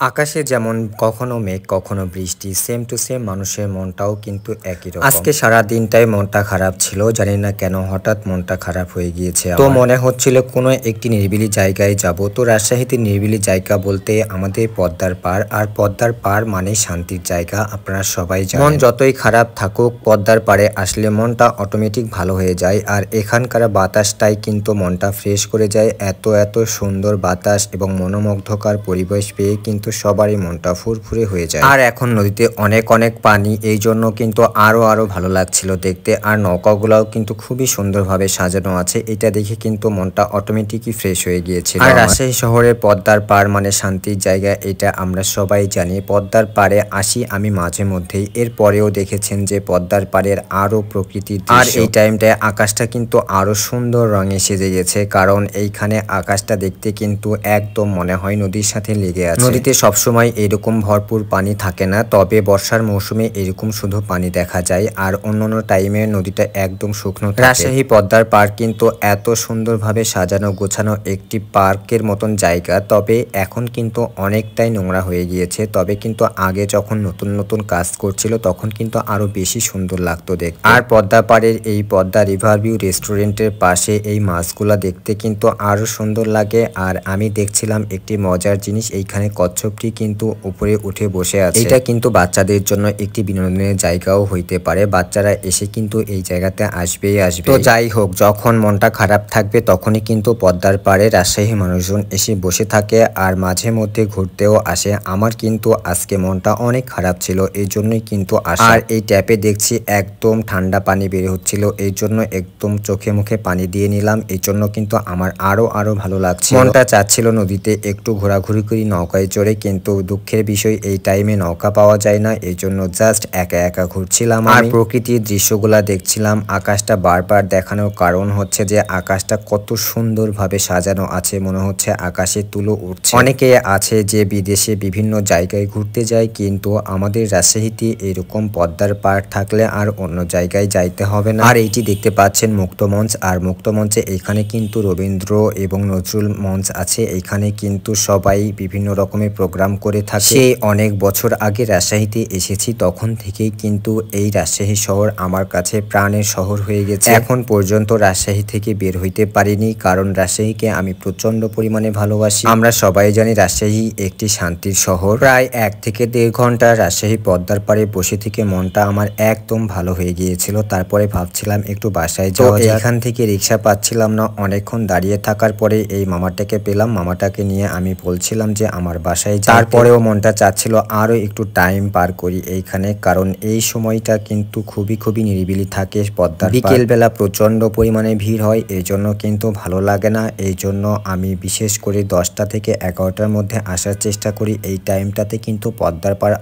আকাশে যেমন কখনো মেঘ কখনো বৃষ্টি সেম টু সেম মানুষের মনটাও কিন্তু একই রকম। আজকে সারা দিনটাই মনটা খারাপ ছিল, জানি না কেন হঠাৎ মনটা খারাপ হয়ে গিয়েছে। তো মনে হচ্ছিল কোনো একটি নিরিবিলি জায়গায় যাব। তো রাজশাহীতে নিরিবিলি জায়গা বলতে আমাদের পদ্মার পাড়, আর পদ্মার পাড় মানে শান্তির জায়গা, আপনারা সবাই জানেন। মন যতই খারাপ থাকুক পদ্মার পাড়ে আসলে মনটা অটোমেটিক ভালো হয়ে যায়, আর এখানকার বাতাসটাই কিন্তু মনটা ফ্রেশ করে যায়। এত এত সুন্দর বাতাস এবং মনোমুগ্ধকর পরিবেশ পেয়ে কিন্তু সবারই মনটা ফুরফুরে হয়ে যায়। আর এখন নদীতে অনেক অনেক পানি, এই জন্য কিন্তু আরো ভালো লাগছিল দেখতে। আর নৌকাগুলাও কিন্তু খুবই সুন্দরভাবে সাজানো আছে, এটা দেখে কিন্তু মনটা অটোমেটিকই ফ্রেশ হয়ে গিয়েছিল। আর রাজশাহী শহরের পদ্মার পাড় মানে শান্তির জায়গা, এটা আমরা সবাই জানি। পদ্মার পাড়ে আসি আমি মাঝে মধ্যেই, এরপরেও দেখেছেন যে পদ্মার পাড়ের আরো প্রকৃতির দৃশ্য। আর এই টাইমটায় আকাশটা কিন্তু আরো সুন্দর রঙে সেজে গেছে, কারণ এইখানে আকাশটা দেখতে কিন্তু একদম মনে হয় নদীর সাথে লেগে আছে। নদীতে সবসময় এরকম ভরপুর পানি থাকে না, তবে বর্ষার মৌসুমে এরকম শুধু পানি দেখা যায়, আর অন্যান্য টাইমে নদীটা একদম শুকনো থাকে। রাজশাহী পদ্মার পার্ক কিন্তু এত সুন্দরভাবে সাজানো গোছানো একটি পার্কের মতন জায়গা, তবে এখন কিন্তু অনেকটাই নোংরা হয়ে গিয়েছে। তবে কিন্তু আগে যখন নতুন নতুন কাজ করছিল তখন কিন্তু আরো বেশি সুন্দর লাগতো দেখতে। আর পদ্মা পাড়ের এই পদ্মা রিভার ভিউ রেস্টুরেন্টের পাশে এই মাছগুলা দেখতে কিন্তু আরো সুন্দর লাগে। আর আমি দেখছিলাম একটি মজার জিনিস, এইখানে কচ্ছপটি কিন্তু উপরে উঠে বসে আছে। এটা কিন্তু বাচ্চাদের জন্য একটি বিনোদনের জায়গাও হইতে পারে, বাচ্চারা এসে কিন্তু এই জায়গাতে আসবেই আসবে। তো যাই হোক, যখন মনটা খারাপ থাকবে তখনই কিন্তু পদ্মার পাড়ে রাজশাহী মানুষজন এসে বসে থাকে, আর মাঝে মধ্যে ঘুরতেও আসে। আমার কিন্তু আজকে মনটা অনেক খারাপ ছিল, এই জন্যই কিন্তু আসা। আর এই ট্যাপে দেখছি একদম ঠান্ডা পানি বের হচ্ছিল, এই জন্য একদম চোখে মুখে পানি দিয়ে নিলাম, এই জন্য কিন্তু আমার আরো ভালো লাগছে। মনটা চাচ্ছিল নদীতে একটু ঘোরাঘুরি করি নৌকায় চড়ে, কিন্তু দুঃখের বিষয় এই টাইমে নৌকা পাওয়া যায় না, এই জন্য জাস্ট একা একা ঘুরছিলাম আর প্রকৃতির দৃশ্যগুলা দেখছিলাম। আকাশটা বারবার দেখানোর কারণ হচ্ছে যে আকাশটা কত সুন্দরভাবে সাজানো আছে, মনে হচ্ছে আকাশে তুলো উঠছে। অনেকে আছে যে বিদেশে বিভিন্ন জায়গায় ঘুরতে যায়, কিন্তু আমাদের রাজশাহীতে এরকম পদ্মার পাড় থাকলে আর অন্য জায়গায় যাইতে হবে না। আর এইটি দেখতে পাচ্ছেন মুক্তমঞ্চ, আর মুক্তমঞ্চে এখানে কিন্তু রবীন্দ্র এবং নজরুল মঞ্চ আছে। এখানে কিন্তু সবাই বিভিন্ন রকমের প্রোগ্রাম করে থাকে। সেই অনেক বছর আগে রাজশাহীতে এসেছি, তখন থেকেই কিন্তু এই রাজশাহী শহর আমার কাছে প্রাণের শহর হয়ে গেছে। এখন পর্যন্ত রাজশাহী থেকে বের হইতে পারিনি, কারণ রাজশাহীকে আমি প্রচন্ড পরিমাণে ভালোবাসি। আমরা সবাই জানি রাজশাহী একটি শান্তির শহর। প্রায় 1 থেকে 1.5 ঘন্টা রাজশাহী পদ্মার পাড়ে বসে থেকে মনটা আমার একদম ভালো হয়ে গিয়েছিল। তারপরে ভাবছিলাম একটু বাসায় যাওয়া যায়। এখান থেকে রিক্সা পাচ্ছিলাম না, অনেকক্ষণ দাঁড়িয়ে থাকার পরে এই মামাটাকে পেলাম। মামাটাকে নিয়ে আমি বলছিলাম যে আমার বাসায় যাই। তারপরেও মনটা চাচ্ছিল আরো একটু টাইম পার করি এইখানে, কারণ এই সময়টা কিন্তু খুবই নিরিবিলি থাকে পদ্মার পাড়। বিকেল বেলা প্রচন্ড পরিমাণে ভিড় হয়, এই জন্য কিন্তু ভালো লাগে না। এই জন্য আমি বিশেষ করে 10টা থেকে 11টার মধ্যে আসার চেষ্টা করি। এই টাইমটাতে কিন্তু পদ্মার পাড়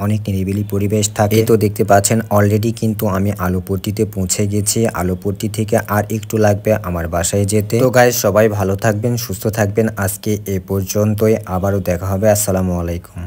অনেক নিরিবিলি পরিবেশ থাকে। তো দেখতে পাচ্ছেন অলরেডি কিন্তু আমি আলুপট্টিতে পৌঁছে গেছি। আলুপট্টি থেকে আর একটু লাগবে আমার বাসায় যেতে। তো গাইস, সবাই ভালো থাকবেন, সুস্থ থাকবেন। আজকে এ পর্যন্তই, আবারও দেখা হবে। আসসালামু আলাইকুম।